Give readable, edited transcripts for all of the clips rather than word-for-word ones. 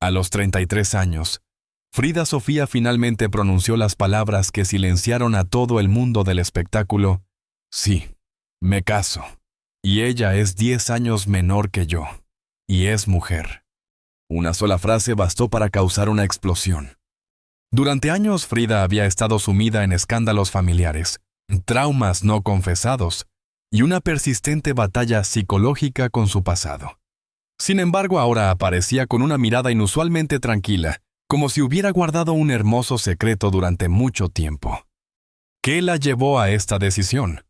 A los 33 años, Frida Sofía finalmente pronunció las palabras que silenciaron a todo el mundo del espectáculo. Sí, me caso. Y ella es 10 años menor que yo. Y es mujer. Una sola frase bastó para causar una explosión. Durante años Frida había estado sumida en escándalos familiares, traumas no confesados y una persistente batalla psicológica con su pasado. Sin embargo, ahora aparecía con una mirada inusualmente tranquila, como si hubiera guardado un hermoso secreto durante mucho tiempo. ¿Qué la llevó a esta decisión?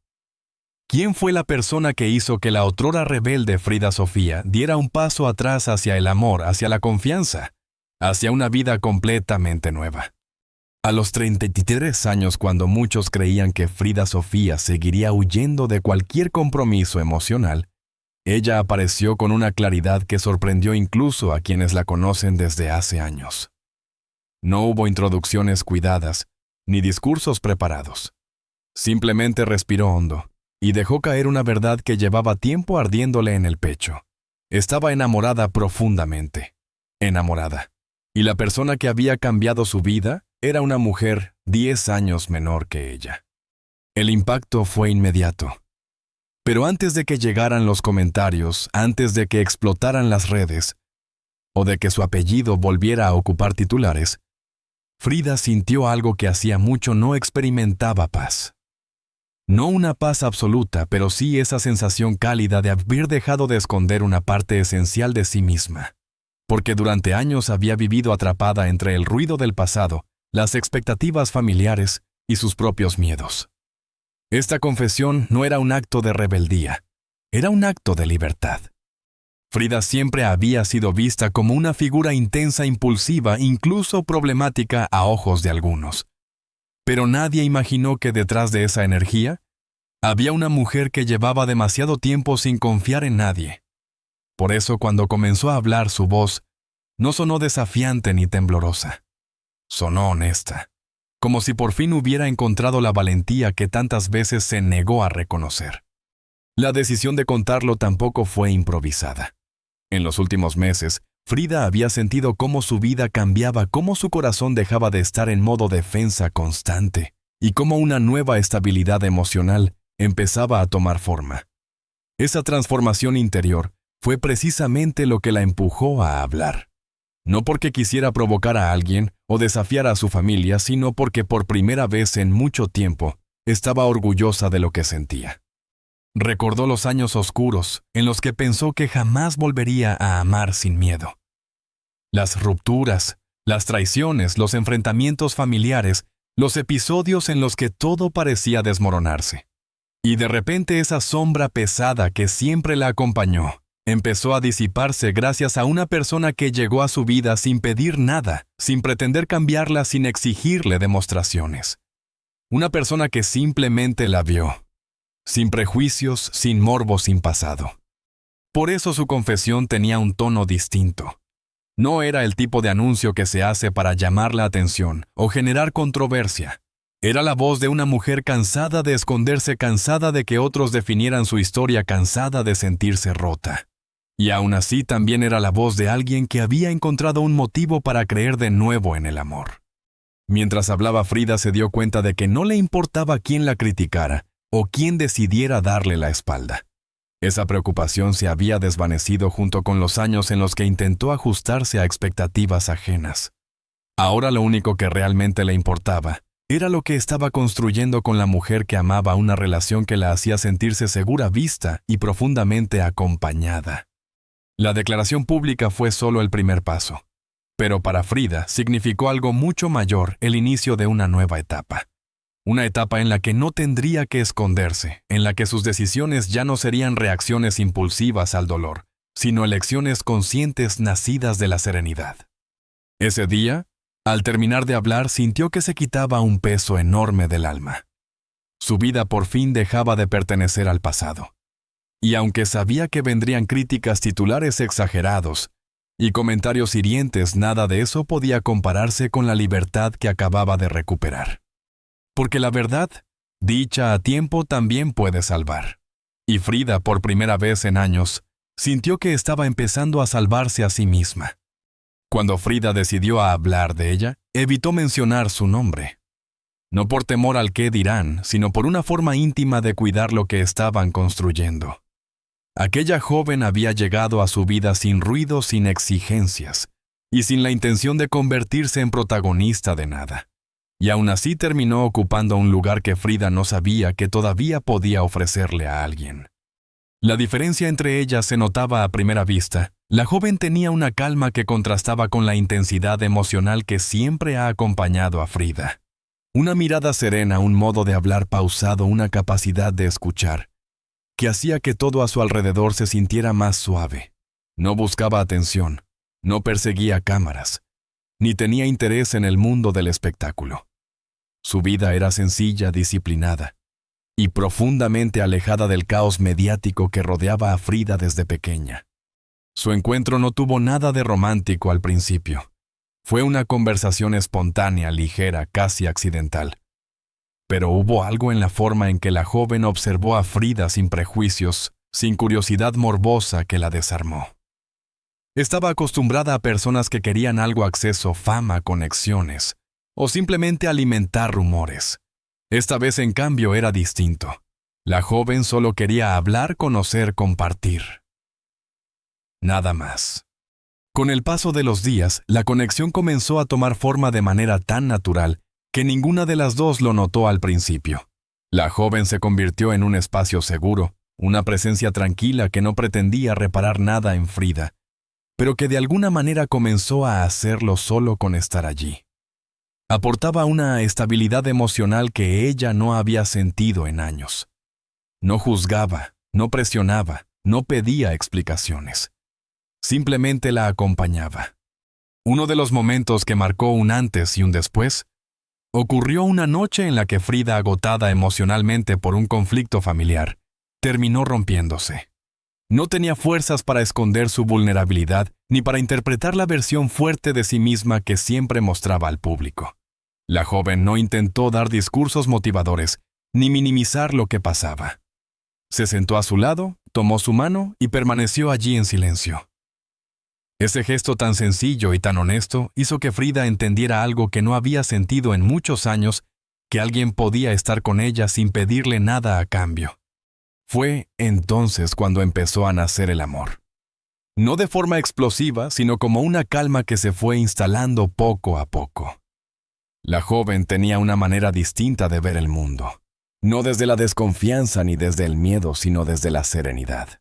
¿Quién fue la persona que hizo que la otrora rebelde Frida Sofía diera un paso atrás hacia el amor, hacia la confianza, hacia una vida completamente nueva? A los 33 años, cuando muchos creían que Frida Sofía seguiría huyendo de cualquier compromiso emocional, ella apareció con una claridad que sorprendió incluso a quienes la conocen desde hace años. No hubo introducciones cuidadas, ni discursos preparados. Simplemente respiró hondo y dejó caer una verdad que llevaba tiempo ardiéndole en el pecho. Estaba enamorada profundamente. Enamorada. Y la persona que había cambiado su vida era una mujer 10 años menor que ella. El impacto fue inmediato. Pero antes de que llegaran los comentarios, antes de que explotaran las redes, o de que su apellido volviera a ocupar titulares, Frida sintió algo que hacía mucho no experimentaba: paz. No una paz absoluta, pero sí esa sensación cálida de haber dejado de esconder una parte esencial de sí misma. Porque durante años había vivido atrapada entre el ruido del pasado, las expectativas familiares y sus propios miedos. Esta confesión no era un acto de rebeldía, era un acto de libertad. Frida siempre había sido vista como una figura intensa, impulsiva, incluso problemática a ojos de algunos. Pero nadie imaginó que detrás de esa energía había una mujer que llevaba demasiado tiempo sin confiar en nadie. Por eso, cuando comenzó a hablar, su voz no sonó desafiante ni temblorosa. Sonó honesta, como si por fin hubiera encontrado la valentía que tantas veces se negó a reconocer. La decisión de contarlo tampoco fue improvisada. En los últimos meses, Frida había sentido cómo su vida cambiaba, cómo su corazón dejaba de estar en modo defensa constante, y cómo una nueva estabilidad emocional empezaba a tomar forma. Esa transformación interior fue precisamente lo que la empujó a hablar. No porque quisiera provocar a alguien o desafiar a su familia, sino porque por primera vez en mucho tiempo estaba orgullosa de lo que sentía. Recordó los años oscuros en los que pensó que jamás volvería a amar sin miedo. Las rupturas, las traiciones, los enfrentamientos familiares, los episodios en los que todo parecía desmoronarse. Y de repente esa sombra pesada que siempre la acompañó empezó a disiparse gracias a una persona que llegó a su vida sin pedir nada, sin pretender cambiarla, sin exigirle demostraciones. Una persona que simplemente la vio. Sin prejuicios, sin morbo, sin pasado. Por eso su confesión tenía un tono distinto. No era el tipo de anuncio que se hace para llamar la atención o generar controversia. Era la voz de una mujer cansada de esconderse, cansada de que otros definieran su historia, cansada de sentirse rota. Y aún así también era la voz de alguien que había encontrado un motivo para creer de nuevo en el amor. Mientras hablaba, Frida se dio cuenta de que no le importaba quién la criticara o quién decidiera darle la espalda. Esa preocupación se había desvanecido junto con los años en los que intentó ajustarse a expectativas ajenas. Ahora lo único que realmente le importaba era lo que estaba construyendo con la mujer que amaba, una relación que la hacía sentirse segura, vista y profundamente acompañada. La declaración pública fue solo el primer paso, pero para Frida significó algo mucho mayor: el inicio de una nueva etapa. Una etapa en la que no tendría que esconderse, en la que sus decisiones ya no serían reacciones impulsivas al dolor, sino elecciones conscientes nacidas de la serenidad. Ese día, al terminar de hablar, sintió que se quitaba un peso enorme del alma. Su vida por fin dejaba de pertenecer al pasado. Y aunque sabía que vendrían críticas, titulares exagerados y comentarios hirientes, nada de eso podía compararse con la libertad que acababa de recuperar. Porque la verdad, dicha a tiempo, también puede salvar. Y Frida, por primera vez en años, sintió que estaba empezando a salvarse a sí misma. Cuando Frida decidió hablar de ella, evitó mencionar su nombre. No por temor al qué dirán, sino por una forma íntima de cuidar lo que estaban construyendo. Aquella joven había llegado a su vida sin ruido, sin exigencias, y sin la intención de convertirse en protagonista de nada. Y aún así terminó ocupando un lugar que Frida no sabía que todavía podía ofrecerle a alguien. La diferencia entre ellas se notaba a primera vista. La joven tenía una calma que contrastaba con la intensidad emocional que siempre ha acompañado a Frida. Una mirada serena, un modo de hablar pausado, una capacidad de escuchar, que hacía que todo a su alrededor se sintiera más suave. No buscaba atención, no perseguía cámaras, ni tenía interés en el mundo del espectáculo. Su vida era sencilla, disciplinada, y profundamente alejada del caos mediático que rodeaba a Frida desde pequeña. Su encuentro no tuvo nada de romántico al principio. Fue una conversación espontánea, ligera, casi accidental. Pero hubo algo en la forma en que la joven observó a Frida sin prejuicios, sin curiosidad morbosa que la desarmó. Estaba acostumbrada a personas que querían algo: acceso, fama, conexiones, o simplemente alimentar rumores. Esta vez, en cambio, era distinto. La joven solo quería hablar, conocer, compartir. Nada más. Con el paso de los días, la conexión comenzó a tomar forma de manera tan natural que ninguna de las dos lo notó al principio. La joven se convirtió en un espacio seguro, una presencia tranquila que no pretendía reparar nada en Frida, pero que de alguna manera comenzó a hacerlo solo con estar allí. Aportaba una estabilidad emocional que ella no había sentido en años. No juzgaba, no presionaba, no pedía explicaciones. Simplemente la acompañaba. Uno de los momentos que marcó un antes y un después ocurrió una noche en la que Frida, agotada emocionalmente por un conflicto familiar, terminó rompiéndose. No tenía fuerzas para esconder su vulnerabilidad ni para interpretar la versión fuerte de sí misma que siempre mostraba al público. La joven no intentó dar discursos motivadores ni minimizar lo que pasaba. Se sentó a su lado, tomó su mano y permaneció allí en silencio. Ese gesto tan sencillo y tan honesto hizo que Frida entendiera algo que no había sentido en muchos años: que alguien podía estar con ella sin pedirle nada a cambio. Fue entonces cuando empezó a nacer el amor. No de forma explosiva, sino como una calma que se fue instalando poco a poco. La joven tenía una manera distinta de ver el mundo. No desde la desconfianza ni desde el miedo, sino desde la serenidad.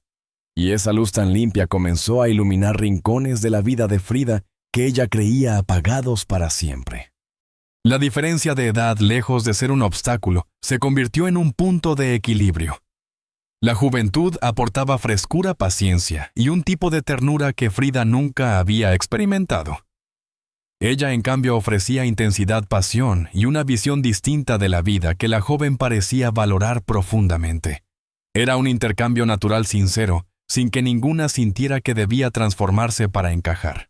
Y esa luz tan limpia comenzó a iluminar rincones de la vida de Frida que ella creía apagados para siempre. La diferencia de edad, lejos de ser un obstáculo, se convirtió en un punto de equilibrio. La juventud aportaba frescura, paciencia y un tipo de ternura que Frida nunca había experimentado. Ella, en cambio, ofrecía intensidad, pasión y una visión distinta de la vida que la joven parecía valorar profundamente. Era un intercambio natural, sincero, sin que ninguna sintiera que debía transformarse para encajar.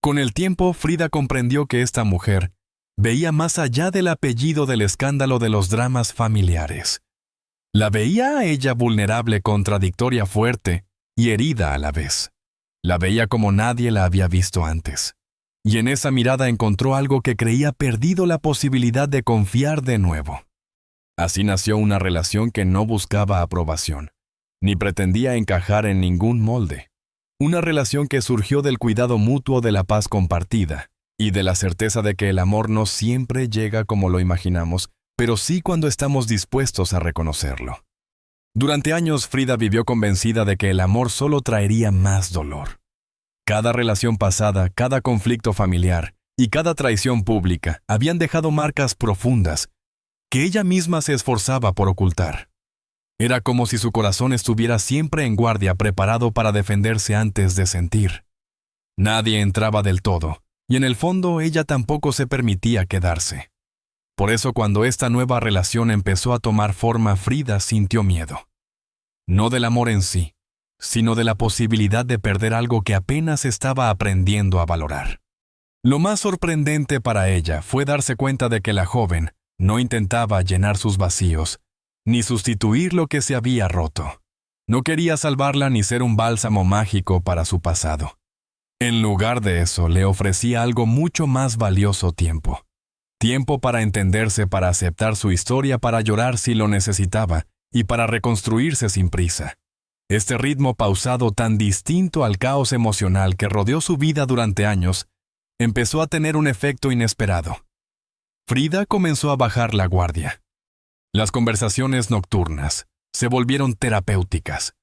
Con el tiempo, Frida comprendió que esta mujer veía más allá del apellido, del escándalo, de los dramas familiares. La veía a ella vulnerable, contradictoria, fuerte y herida a la vez. La veía como nadie la había visto antes. Y en esa mirada encontró algo que creía perdido: la posibilidad de confiar de nuevo. Así nació una relación que no buscaba aprobación, ni pretendía encajar en ningún molde. Una relación que surgió del cuidado mutuo, de la paz compartida, y de la certeza de que el amor no siempre llega como lo imaginamos, pero sí cuando estamos dispuestos a reconocerlo. Durante años, Frida vivió convencida de que el amor solo traería más dolor. Cada relación pasada, cada conflicto familiar y cada traición pública habían dejado marcas profundas que ella misma se esforzaba por ocultar. Era como si su corazón estuviera siempre en guardia, preparado para defenderse antes de sentir. Nadie entraba del todo, y en el fondo ella tampoco se permitía quedarse. Por eso, cuando esta nueva relación empezó a tomar forma, Frida sintió miedo. No del amor en sí, sino de la posibilidad de perder algo que apenas estaba aprendiendo a valorar. Lo más sorprendente para ella fue darse cuenta de que la joven no intentaba llenar sus vacíos, ni sustituir lo que se había roto. No quería salvarla ni ser un bálsamo mágico para su pasado. En lugar de eso, le ofrecía algo mucho más valioso: tiempo. Tiempo para entenderse, para aceptar su historia, para llorar si lo necesitaba y para reconstruirse sin prisa. Este ritmo pausado, tan distinto al caos emocional que rodeó su vida durante años, empezó a tener un efecto inesperado. Frida comenzó a bajar la guardia. Las conversaciones nocturnas se volvieron terapéuticas.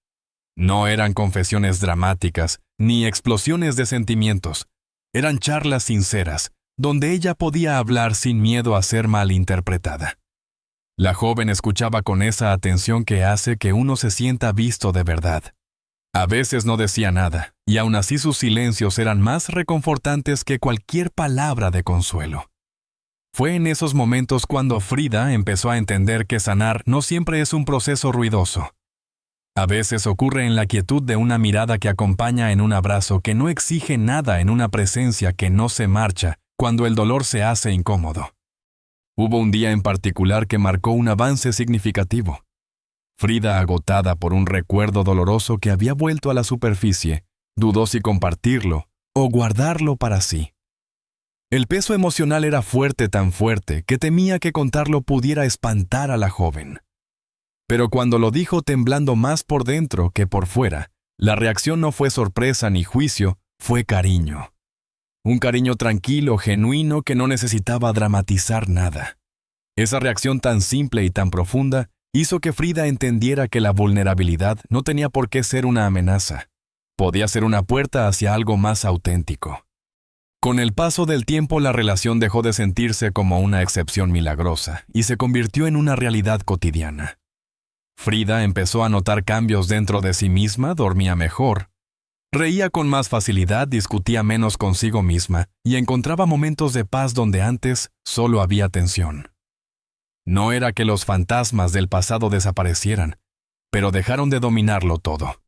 No eran confesiones dramáticas ni explosiones de sentimientos. Eran charlas sinceras, donde ella podía hablar sin miedo a ser malinterpretada. La joven escuchaba con esa atención que hace que uno se sienta visto de verdad. A veces no decía nada, y aún así sus silencios eran más reconfortantes que cualquier palabra de consuelo. Fue en esos momentos cuando Frida empezó a entender que sanar no siempre es un proceso ruidoso. A veces ocurre en la quietud de una mirada que acompaña, en un abrazo que no exige nada, en una presencia que no se marcha cuando el dolor se hace incómodo. Hubo un día en particular que marcó un avance significativo. Frida, agotada por un recuerdo doloroso que había vuelto a la superficie, dudó si compartirlo o guardarlo para sí. El peso emocional era fuerte, tan fuerte, que temía que contarlo pudiera espantar a la joven. Pero cuando lo dijo, temblando más por dentro que por fuera, la reacción no fue sorpresa ni juicio, fue cariño. Un cariño tranquilo, genuino, que no necesitaba dramatizar nada. Esa reacción tan simple y tan profunda hizo que Frida entendiera que la vulnerabilidad no tenía por qué ser una amenaza. Podía ser una puerta hacia algo más auténtico. Con el paso del tiempo, la relación dejó de sentirse como una excepción milagrosa y se convirtió en una realidad cotidiana. Frida empezó a notar cambios dentro de sí misma: dormía mejor, reía con más facilidad, discutía menos consigo misma y encontraba momentos de paz donde antes solo había tensión. No era que los fantasmas del pasado desaparecieran, pero dejaron de dominarlo todo.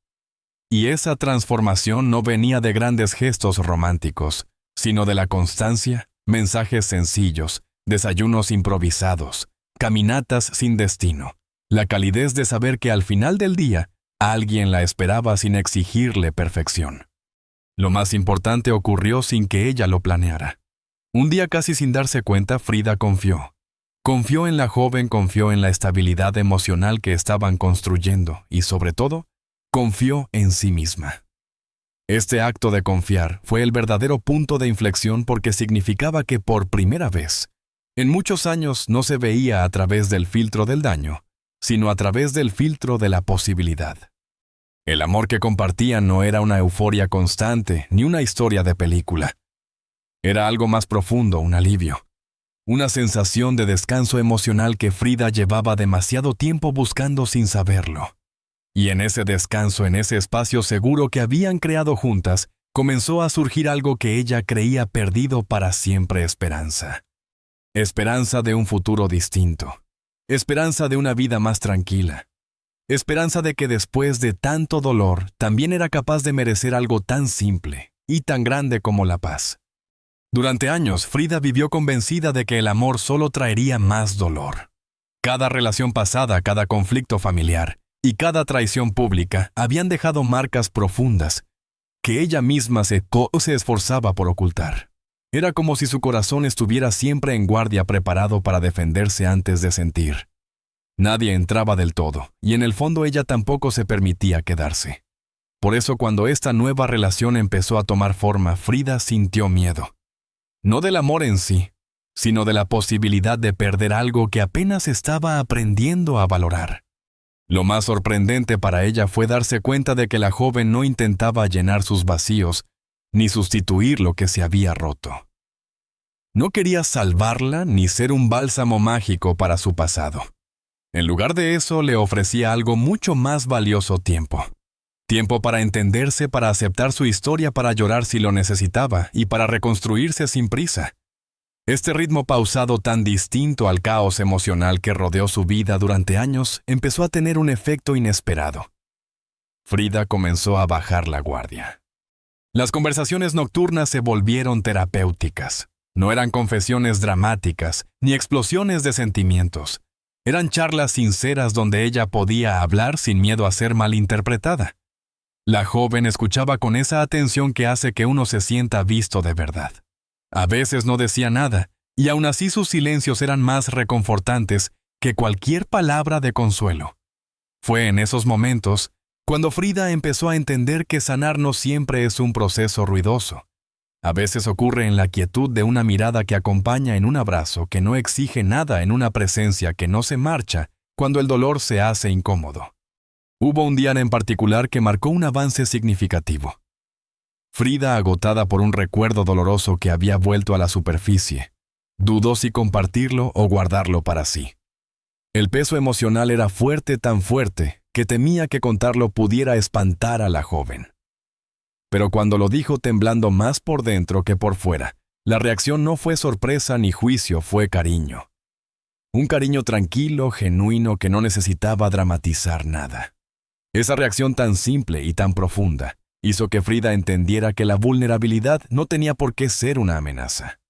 Y esa transformación no venía de grandes gestos románticos, sino de la constancia, mensajes sencillos, desayunos improvisados, caminatas sin destino, la calidez de saber que al final del día alguien la esperaba sin exigirle perfección. Lo más importante ocurrió sin que ella lo planeara. Un día, casi sin darse cuenta, Frida confió. Confió en la joven, confió en la estabilidad emocional que estaban construyendo y, sobre todo, confió en sí misma. Este acto de confiar fue el verdadero punto de inflexión, porque significaba que por primera vez, en muchos años, no se veía a través del filtro del daño, sino a través del filtro de la posibilidad. El amor que compartían no era una euforia constante ni una historia de película. Era algo más profundo, un alivio. Una sensación de descanso emocional que Frida llevaba demasiado tiempo buscando sin saberlo. Y en ese descanso, en ese espacio seguro que habían creado juntas, comenzó a surgir algo que ella creía perdido para siempre: esperanza. Esperanza de un futuro distinto. Esperanza de una vida más tranquila. Esperanza de que después de tanto dolor, también era capaz de merecer algo tan simple y tan grande como la paz. Durante años, Frida vivió convencida de que el amor solo traería más dolor. Cada relación pasada, cada conflicto familiar y cada traición pública habían dejado marcas profundas que ella misma se esforzaba por ocultar. Era como si su corazón estuviera siempre en guardia, preparado para defenderse antes de sentir. Nadie entraba del todo, y en el fondo ella tampoco se permitía quedarse. Por eso, cuando esta nueva relación empezó a tomar forma, Frida sintió miedo. No del amor en sí, sino de la posibilidad de perder algo que apenas estaba aprendiendo a valorar. Lo más sorprendente para ella fue darse cuenta de que la joven no intentaba llenar sus vacíos, ni sustituir lo que se había roto. No quería salvarla ni ser un bálsamo mágico para su pasado. En lugar de eso, le ofrecía algo mucho más valioso: tiempo. Tiempo para entenderse, para aceptar su historia, para llorar si lo necesitaba y para reconstruirse sin prisa. Este ritmo pausado, tan distinto al caos emocional que rodeó su vida durante años, empezó a tener un efecto inesperado. Frida comenzó a bajar la guardia. Las conversaciones nocturnas se volvieron terapéuticas. No eran confesiones dramáticas ni explosiones de sentimientos. Eran charlas sinceras donde ella podía hablar sin miedo a ser malinterpretada. La joven escuchaba con esa atención que hace que uno se sienta visto de verdad. A veces no decía nada, y aún así sus silencios eran más reconfortantes que cualquier palabra de consuelo. Fue en esos momentos cuando Frida empezó a entender que sanar no siempre es un proceso ruidoso. A veces ocurre en la quietud de una mirada que acompaña, en un abrazo que no exige nada, en una presencia que no se marcha cuando el dolor se hace incómodo. Hubo un día en particular que marcó un avance significativo. Frida, agotada por un recuerdo doloroso que había vuelto a la superficie, dudó si compartirlo o guardarlo para sí. El peso emocional era fuerte, tan fuerte, que temía que contarlo pudiera espantar a la joven. Pero cuando lo dijo temblando más por dentro que por fuera, la reacción no fue sorpresa ni juicio, fue cariño. Un cariño tranquilo, genuino, que no necesitaba dramatizar nada. Esa reacción tan simple y tan profunda hizo que Frida entendiera que la vulnerabilidad no tenía por qué ser una amenaza.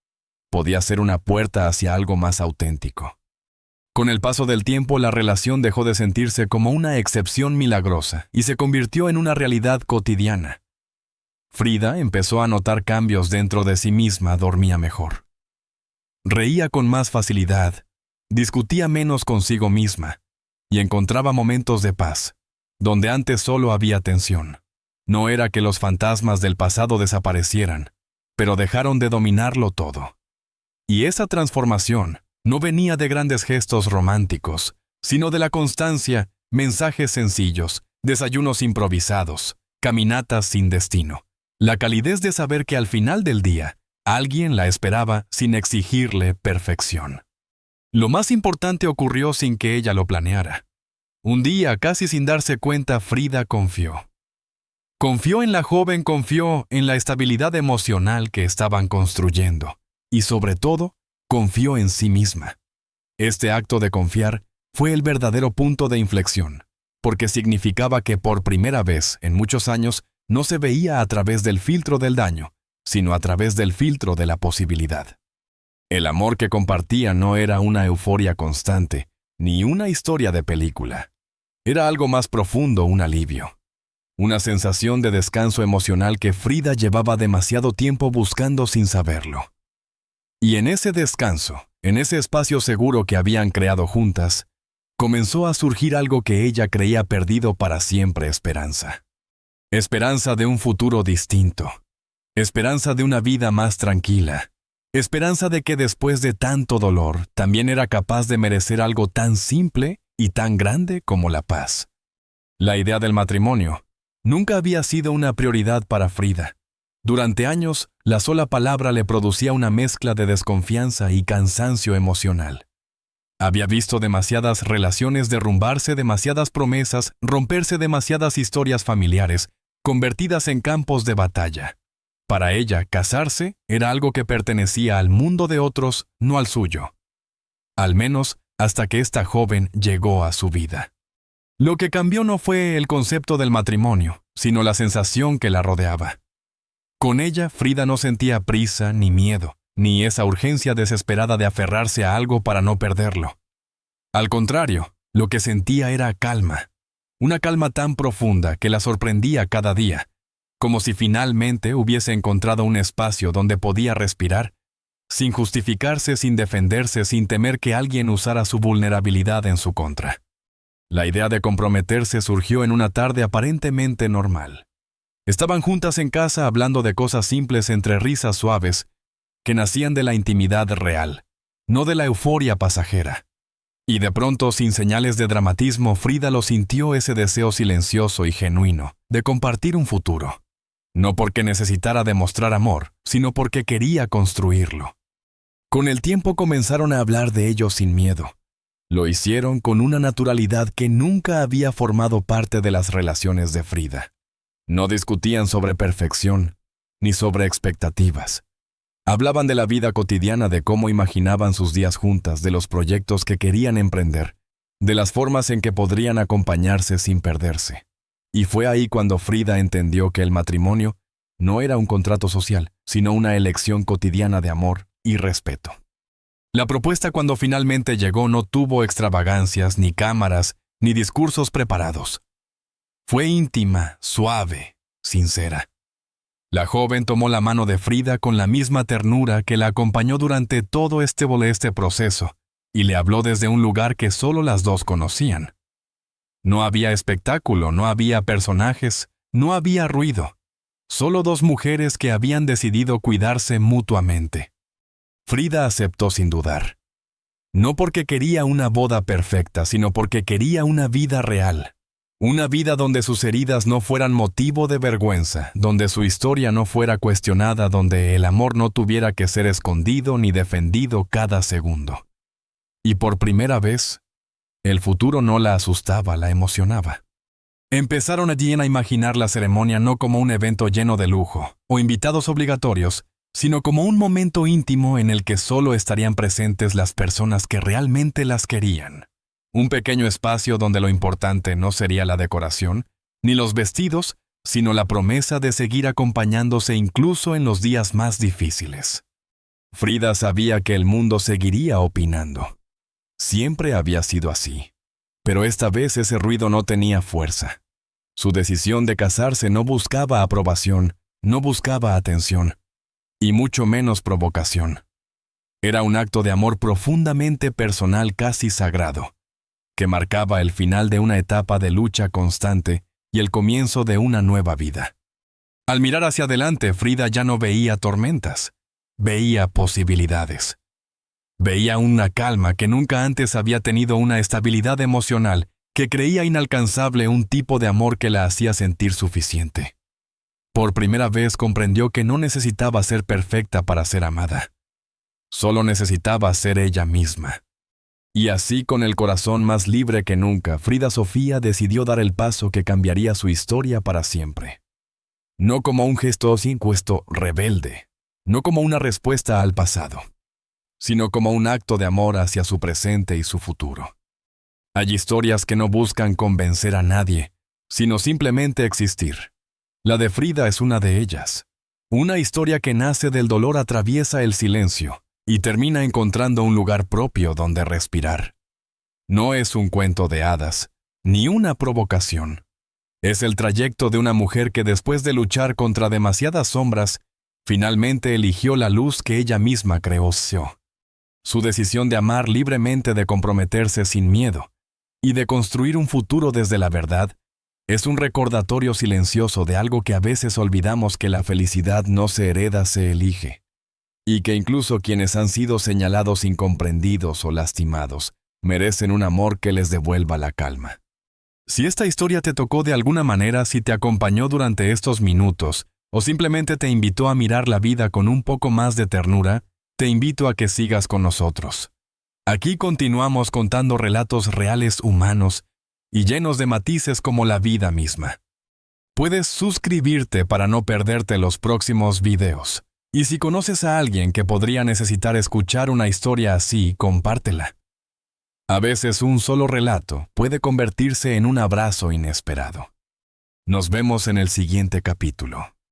Podía ser una puerta hacia algo más auténtico. Con el paso del tiempo, la relación dejó de sentirse como una excepción milagrosa y se convirtió en una realidad cotidiana. Frida empezó a notar cambios dentro de sí misma, dormía mejor. Reía con más facilidad, discutía menos consigo misma y encontraba momentos de paz, donde antes solo había tensión. No era que los fantasmas del pasado desaparecieran, pero dejaron de dominarlo todo. Y esa transformación no venía de grandes gestos románticos, sino de la constancia, mensajes sencillos, desayunos improvisados, caminatas sin destino. La calidez de saber que al final del día, alguien la esperaba sin exigirle perfección. Lo más importante ocurrió sin que ella lo planeara. Un día, casi sin darse cuenta, Frida confió. Confió en la joven, confió en la estabilidad emocional que estaban construyendo. Y sobre todo, confió en sí misma. Este acto de confiar fue el verdadero punto de inflexión, porque significaba que por primera vez en muchos años no se veía a través del filtro del daño, sino a través del filtro de la posibilidad. El amor que compartía no era una euforia constante, ni una historia de película. Era algo más profundo, un alivio. Una sensación de descanso emocional que Frida llevaba demasiado tiempo buscando sin saberlo. Y en ese descanso, en ese espacio seguro que habían creado juntas, comenzó a surgir algo que ella creía perdido para siempre: esperanza. Esperanza de un futuro distinto. Esperanza de una vida más tranquila. Esperanza de que después de tanto dolor, también era capaz de merecer algo tan simple y tan grande como la paz. La idea del matrimonio nunca había sido una prioridad para Frida. Durante años, la sola palabra le producía una mezcla de desconfianza y cansancio emocional. Había visto demasiadas relaciones derrumbarse, demasiadas promesas, romperse, demasiadas historias familiares, convertidas en campos de batalla. Para ella, casarse era algo que pertenecía al mundo de otros, no al suyo. Al menos hasta que esta joven llegó a su vida. Lo que cambió no fue el concepto del matrimonio, sino la sensación que la rodeaba. Con ella, Frida no sentía prisa ni miedo, ni esa urgencia desesperada de aferrarse a algo para no perderlo. Al contrario, lo que sentía era calma, una calma tan profunda que la sorprendía cada día, como si finalmente hubiese encontrado un espacio donde podía respirar, sin justificarse, sin defenderse, sin temer que alguien usara su vulnerabilidad en su contra. La idea de comprometerse surgió en una tarde aparentemente normal. Estaban juntas en casa hablando de cosas simples entre risas suaves que nacían de la intimidad real, no de la euforia pasajera. Y de pronto, sin señales de dramatismo, Frida lo sintió, ese deseo silencioso y genuino de compartir un futuro. No porque necesitara demostrar amor, sino porque quería construirlo. Con el tiempo comenzaron a hablar de ello sin miedo. Lo hicieron con una naturalidad que nunca había formado parte de las relaciones de Frida. No discutían sobre perfección, ni sobre expectativas. Hablaban de la vida cotidiana, de cómo imaginaban sus días juntas, de los proyectos que querían emprender, de las formas en que podrían acompañarse sin perderse. Y fue ahí cuando Frida entendió que el matrimonio no era un contrato social, sino una elección cotidiana de amor y respeto. La propuesta, cuando finalmente llegó, no tuvo extravagancias, ni cámaras, ni discursos preparados. Fue íntima, suave, sincera. La joven tomó la mano de Frida con la misma ternura que la acompañó durante todo este proceso y le habló desde un lugar que solo las dos conocían. No había espectáculo, no había personajes, no había ruido. Solo dos mujeres que habían decidido cuidarse mutuamente. Frida aceptó sin dudar. No porque quería una boda perfecta, sino porque quería una vida real. Una vida donde sus heridas no fueran motivo de vergüenza, donde su historia no fuera cuestionada, donde el amor no tuviera que ser escondido ni defendido cada segundo. Y por primera vez, el futuro no la asustaba, la emocionaba. Empezaron allí a imaginar la ceremonia no como un evento lleno de lujo o invitados obligatorios, sino como un momento íntimo en el que solo estarían presentes las personas que realmente las querían. Un pequeño espacio donde lo importante no sería la decoración, ni los vestidos, sino la promesa de seguir acompañándose incluso en los días más difíciles. Frida sabía que el mundo seguiría opinando. Siempre había sido así. Pero esta vez ese ruido no tenía fuerza. Su decisión de casarse no buscaba aprobación, no buscaba atención, y mucho menos provocación. Era un acto de amor profundamente personal, casi sagrado, que marcaba el final de una etapa de lucha constante y el comienzo de una nueva vida. Al mirar hacia adelante, Frida ya no veía tormentas, veía posibilidades. Veía una calma que nunca antes había tenido, una estabilidad emocional que creía inalcanzable, un tipo de amor que la hacía sentir suficiente. Por primera vez comprendió que no necesitaba ser perfecta para ser amada. Solo necesitaba ser ella misma. Y así, con el corazón más libre que nunca, Frida Sofía decidió dar el paso que cambiaría su historia para siempre. No como un gesto impuesto rebelde, no como una respuesta al pasado, sino como un acto de amor hacia su presente y su futuro. Hay historias que no buscan convencer a nadie, sino simplemente existir. La de Frida es una de ellas. Una historia que nace del dolor, atraviesa el silencio y termina encontrando un lugar propio donde respirar. No es un cuento de hadas, ni una provocación. Es el trayecto de una mujer que, después de luchar contra demasiadas sombras, finalmente eligió la luz que ella misma creó. Su decisión de amar libremente, de comprometerse sin miedo y de construir un futuro desde la verdad, es un recordatorio silencioso de algo que a veces olvidamos: que la felicidad no se hereda, se elige. Y que incluso quienes han sido señalados, incomprendidos o lastimados, merecen un amor que les devuelva la calma. Si esta historia te tocó de alguna manera, si te acompañó durante estos minutos, o simplemente te invitó a mirar la vida con un poco más de ternura, te invito a que sigas con nosotros. Aquí continuamos contando relatos reales, humanos y llenos de matices como la vida misma. Puedes suscribirte para no perderte los próximos videos. Y si conoces a alguien que podría necesitar escuchar una historia así, compártela. A veces un solo relato puede convertirse en un abrazo inesperado. Nos vemos en el siguiente capítulo.